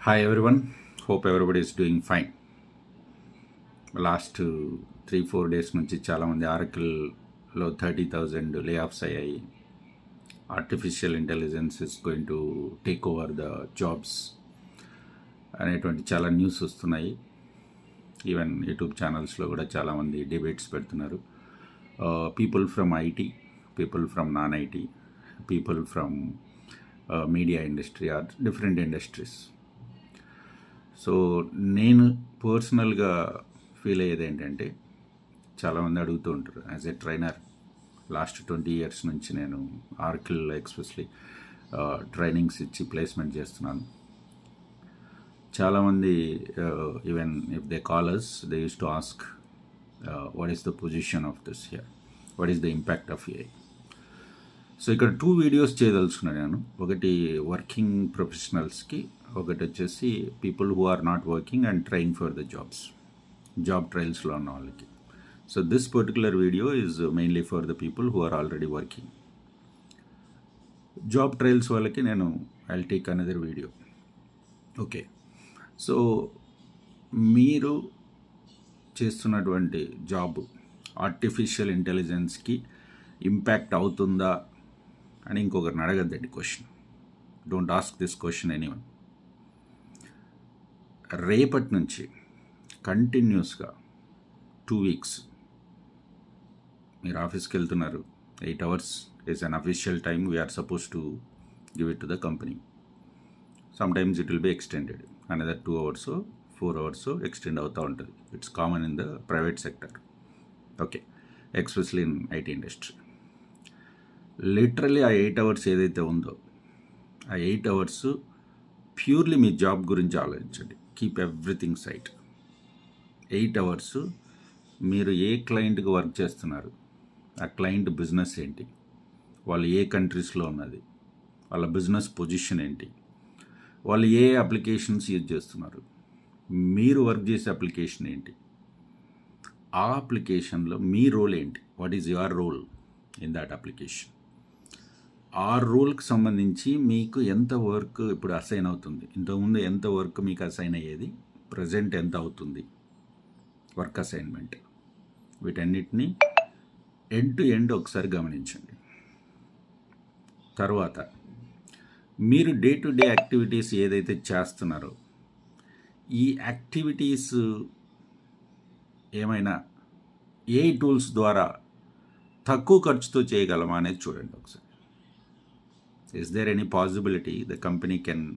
Hi everyone, hope everybody is doing fine. Last 3-4 days నుంచి చాలామంది ఆరకిల్లో 30,000 లే ఆఫ్స్ అయ్యాయి. Artificial intelligence is going to take over the jobs అనేటువంటి చాలా news వస్తున్నాయి. ఈవెన్ యూట్యూబ్ ఛానల్స్లో కూడా చాలామంది డిబేట్స్ పెడుతున్నారు. People from IT, people from non IT, people from media industry or different industries. So నేను పర్సనల్గా ఫీల్ అయ్యేది ఏంటంటే, చాలామంది అడుగుతూ ఉంటారు, as a trainer last 20 years నుంచి నేను ఆర్కిల్ ఎక్స్పెషలీ ట్రైనింగ్స్ ఇచ్చి ప్లేస్మెంట్ చేస్తున్నాను. చాలామంది even if they callers they use to ask what is the position of this here, what is the impact of AI. So ఇక్కడ 2 వీడియోస్ చేయదలుచుకున్నాను నేను. ఒకటి working ప్రొఫెషనల్స్కి, ఒకటి వచ్చేసి people who are not working and trying for the job ట్రయల్స్లో ఉన్న వాళ్ళకి. So this particular video is mainly for the people who are already working. Job trials వాళ్ళకి నేను I will take another video. Okay, so మీరు చేస్తున్నటువంటి job artificial ఇంటెలిజెన్స్కి impact అవుతుందా అని ఇంకొకరిని అడగద్దండి question. Don't ask this question anyone. రేపటి నుంచి కంటిన్యూస్గా 2 weeks మీరు ఆఫీస్కి వెళ్తున్నారు. 8 hours is an official time we are suppose to give it to the company. Sometimes it will be extended another 2 hours 4 hours extend అవుతూ ఉంటుంది. It's common in the private sector. Okay, especially in IT industry. Literally ఆ 8 hours ఏదైతే ఉందో, ఆ 8 hours purely మీ job గురించి ఆలోచించండి. Keep everything site. 8 hours మీరు ఏ క్లయింట్కి వర్క్ చేస్తున్నారు, ఆ క్లయింట్ బిజినెస్ ఏంటి, వాళ్ళు ఏ కంట్రీస్లో ఉన్నది, వాళ్ళ బిజినెస్ పొజిషన్ ఏంటి, వాళ్ళు ఏ అప్లికేషన్స్ యూజ్ చేస్తున్నారు, మీరు వర్క్ చేసే అప్లికేషన్ ఏంటి, ఆ అప్లికేషన్లో మీ రోల్ ఏంటి, what is your role in that application. ఆ రోల్కి సంబంధించి మీకు ఎంత వర్క్ ఇప్పుడు అసైన్ అవుతుంది, ఇంతకుముందు ఎంత వర్క్ మీకు అసైన్ అయ్యేది, ప్రజెంట్ ఎంత అవుతుంది వర్క్ అసైన్మెంట్, వీటన్నిటిని ఎండ్ టు ఎండ్ ఒకసారి గమనించండి. తర్వాత మీరు డే టు డే యాక్టివిటీస్ ఏదైతే చేస్తున్నారో, ఈ యాక్టివిటీస్ ఏమైనా ఏ టూల్స్ ద్వారా తక్కువ ఖర్చుతో చేయగలమా అనేది చూడండి ఒకసారి. Is there any possibility the company can